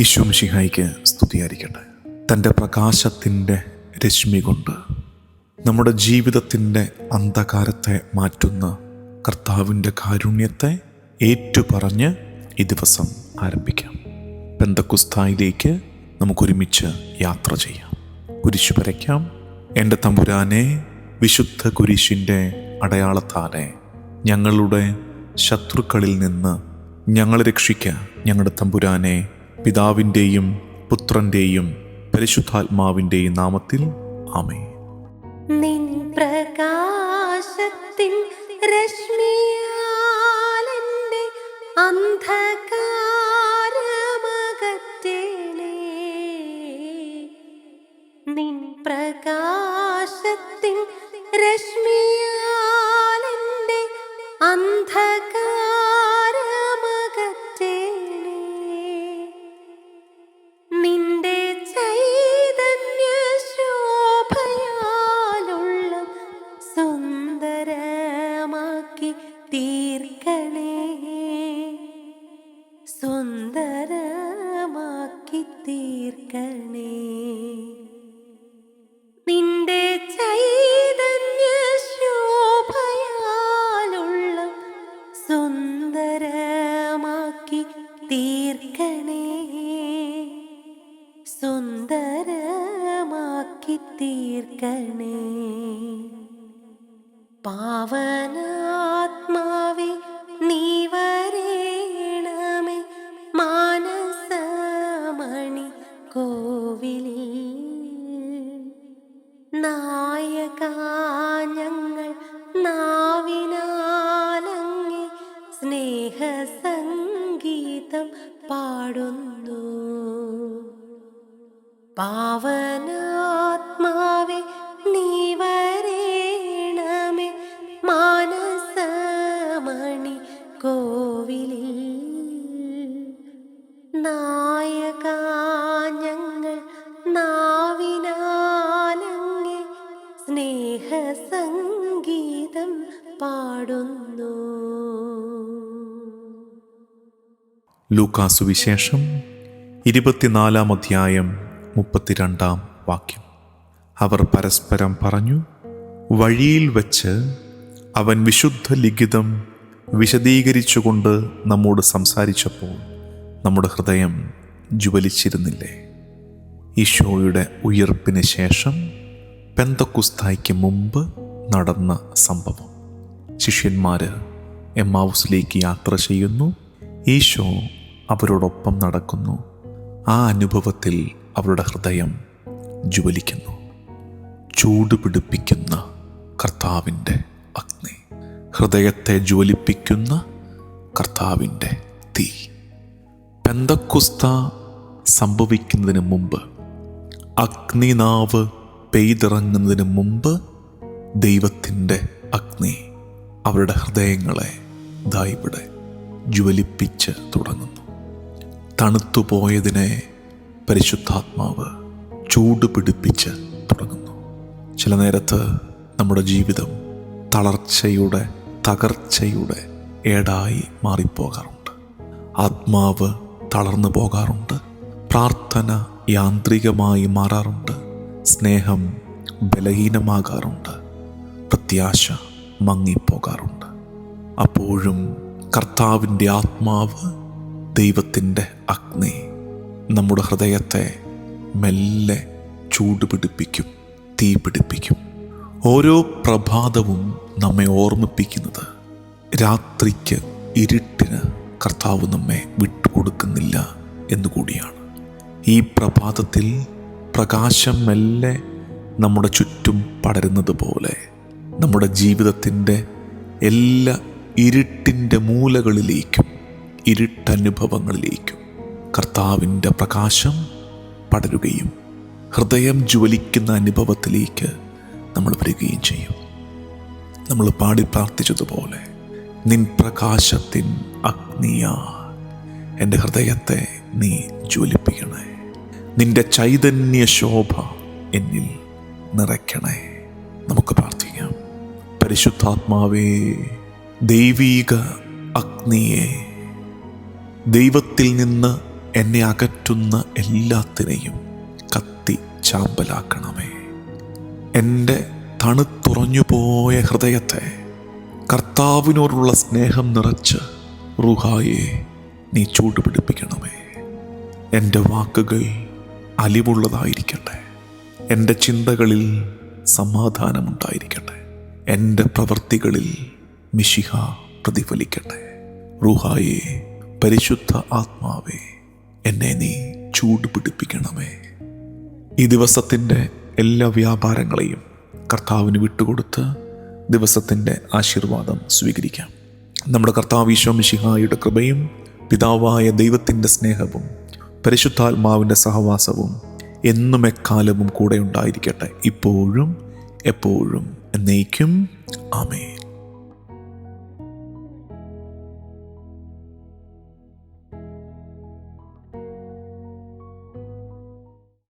ഈശോ മിശിഹായ്ക്ക് സ്തുതിയായിരിക്കട്ടെ. തൻ്റെ പ്രകാശത്തിൻ്റെ രശ്മി കൊണ്ട് നമ്മുടെ ജീവിതത്തിൻ്റെ അന്ധകാരത്തെ മാറ്റുന്ന കർത്താവിൻ്റെ കാരുണ്യത്തെ ഏറ്റുപറഞ്ഞ് ഈ ദിവസം ആരംഭിക്കാം. പെന്തക്കുസ്തായിലേക്ക് നമുക്കൊരുമിച്ച് യാത്ര ചെയ്യാം. കുരിശു വരയ്ക്കാം. എൻ്റെ തമ്പുരാനെ, വിശുദ്ധ കുരിശിൻ്റെ അടയാളത്താലെ ഞങ്ങളുടെ ശത്രുക്കളിൽ നിന്ന് ഞങ്ങളെ രക്ഷിക്കുക. ഞങ്ങളുടെ തമ്പുരാനെ, പിതാവിൻ്റെയും പുത്രൻ്റെയും പരിശുദ്ധാത്മാവിൻ്റെയും നാമത്തിൽ ആമേൻ. നിൻ പ്രകാശത്തിൻ രശ്മിയാലെൻ്റെ അന്ധകാരമകറ്റേണേ. നിൻ പ്രകാശത്തിൻ രശ്മിയാലെൻ്റെ അന്ധകാരമകറ്റേണേ. നിന്റെ ചൈതന്യ ശോഭയാലുള്ള സുന്ദരമാക്കി തീർക്കണേ, സുന്ദരമാക്കി തീർക്കണേ. നിന്റെ ചൈതന്യ ശോഭയാലുള്ള സുന്ദരമാക്കി തീർക്കണേ, സുന്ദരമാക്കി തീർക്കണേ. പാവനാത്മാവേ, നീ വരേണമേ മാനസമണി കോവിലിൽ. നായകാ, ഞങ്ങൾ നാവിനാലങ്ങേ സ്നേഹസംഗീതം പാടുന്നു. പാവനാത്മാവേ, നീ വരേണമേ മാനസമണി കോവിലിൽ. നായകാ, ഞങ്ങൾ നാവിനാലങ്ങേ സ്നേഹസംഗീതം പാടുന്നു. ലൂക്കാ സുവിശേഷം 24 അധ്യായം 32 വാക്യം. അവർ പരസ്പരം പറഞ്ഞു, വഴിയിൽ വച്ച് അവൻ വിശുദ്ധ ലിഖിതം വിശദീകരിച്ചുകൊണ്ട് നമ്മോട് സംസാരിച്ചപ്പോൾ നമ്മുടെ ഹൃദയം ജ്വലിച്ചിരുന്നില്ലേ? ഈശോയുടെ ഉയിർപ്പിന് ശേഷം പെന്തക്കുസ്തായ്ക്ക് മുമ്പ് നടന്ന സംഭവം. ശിഷ്യന്മാർ എമ്മാവുസിലേക്ക് യാത്ര ചെയ്യുന്നു. ഈശോ അവരോടൊപ്പം നടക്കുന്നു. ആ അനുഭവത്തിൽ അവരുടെ ഹൃദയം ജ്വലിക്കുന്നു. ചൂടുപിടിപ്പിക്കുന്ന കർത്താവിൻ്റെ അഗ്നി, ഹൃദയത്തെ ജ്വലിപ്പിക്കുന്ന കർത്താവിൻ്റെ തീ. പെന്തക്കുസ്ത സംഭവിക്കുന്നതിന് മുമ്പ്, അഗ്നിനാവ് പെയ്തിറങ്ങുന്നതിന് മുമ്പ് ദൈവത്തിൻ്റെ അഗ്നി അവരുടെ ഹൃദയങ്ങളെ ഇവിടെ ജ്വലിപ്പിച്ച് തുടങ്ങുന്നു. തണുത്തുപോയതിനെ പരിശുദ്ധാത്മാവ് ചൂട് പിടിപ്പിച്ച് തുടങ്ങുന്നു. ചില നേരത്ത് നമ്മുടെ ജീവിതം തളർച്ചയുടെ, തകർച്ചയുടെ ഏടായി മാറിപ്പോകാറുണ്ട്. ആത്മാവ് തളർന്നു പോകാറുണ്ട്. പ്രാർത്ഥന യാന്ത്രികമായി മാറാറുണ്ട്. സ്നേഹം ബലഹീനമാകാറുണ്ട്. പ്രത്യാശ മങ്ങിപ്പോകാറുണ്ട്. അപ്പോഴും കർത്താവിൻ്റെ ആത്മാവ്, ദൈവത്തിൻ്റെ അഗ്നി നമ്മുടെ ഹൃദയത്തെ മെല്ലെ ചൂടുപിടിപ്പിക്കും, തീ പിടിപ്പിക്കും. ഓരോ പ്രഭാതവും നമ്മെ ഓർമ്മിപ്പിക്കുന്നത് രാത്രിക്ക്, ഇരുട്ടിന് കർത്താവ് നമ്മെ വിട്ടുകൊടുക്കുന്നില്ല എന്നുകൂടിയാണ്. ഈ പ്രഭാതത്തിൽ പ്രകാശം മെല്ലെ നമ്മുടെ ചുറ്റും പടരുന്നത് പോലെ നമ്മുടെ ജീവിതത്തിൻ്റെ എല്ലാ ഇരുട്ടിൻ്റെ മൂലകളിലേക്കും ഇരുട്ടനുഭവങ്ങളിലേക്കും കർത്താവിൻ്റെ പ്രകാശം പടരുകയും ഹൃദയം ജ്വലിക്കുന്ന അനുഭവത്തിലേക്ക് നമ്മൾ വരികയും ചെയ്യും. നമ്മൾ പാടി പ്രാർത്ഥിച്ചതുപോലെ, നിൻ പ്രകാശത്തിൻ അഗ്നിയാ എൻ്റെ ഹൃദയത്തെ നീ ജ്വലിപ്പിക്കണേ, നിന്റെ ചൈതന്യ ശോഭ എന്നിൽ നിറയ്ക്കണേ. നമുക്ക് പ്രാർത്ഥിക്കാം. പരിശുദ്ധാത്മാവേ, ദൈവീക അഗ്നിയെ, ദൈവത്തിൽ നിന്ന് എന്നെ അകറ്റുന്ന എല്ലാത്തിനെയും കത്തി ചാമ്പലാക്കണമേ. എൻ്റെ തണുത്തുറഞ്ഞുപോയ ഹൃദയത്തെ കർത്താവിനോടുള്ള സ്നേഹം നിറച്ച് റുഹായെ നീ ചൂടുപിടിപ്പിക്കണമേ. എൻ്റെ വാക്കുകൾ അലിവുള്ളതായിരിക്കട്ടെ. എൻ്റെ ചിന്തകളിൽ സമാധാനമുണ്ടായിരിക്കട്ടെ. എൻ്റെ പ്രവൃത്തികളിൽ മിശിഹ പ്രതിഫലിക്കട്ടെ. റുഹായെ, പരിശുദ്ധ ആത്മാവേ, എന്നെ നീ ചൂടുപിടിപ്പിക്കണമേ. ഈ ദിവസത്തിൻ്റെ എല്ലാ വ്യാപാരങ്ങളെയും കർത്താവിന് വിട്ടുകൊടുത്ത് ദിവസത്തിൻ്റെ ആശീർവാദം സ്വീകരിക്കാം. നമ്മുടെ കർത്താവ് ഈശോ മിശിഹായുടെ കൃപയും പിതാവായ ദൈവത്തിൻ്റെ സ്നേഹവും പരിശുദ്ധാത്മാവിൻ്റെ സഹവാസവും എന്നും എക്കാലവും കൂടെ ഉണ്ടായിരിക്കട്ടെ, ഇപ്പോഴും എപ്പോഴും എന്നേക്കും. ആമേൻ.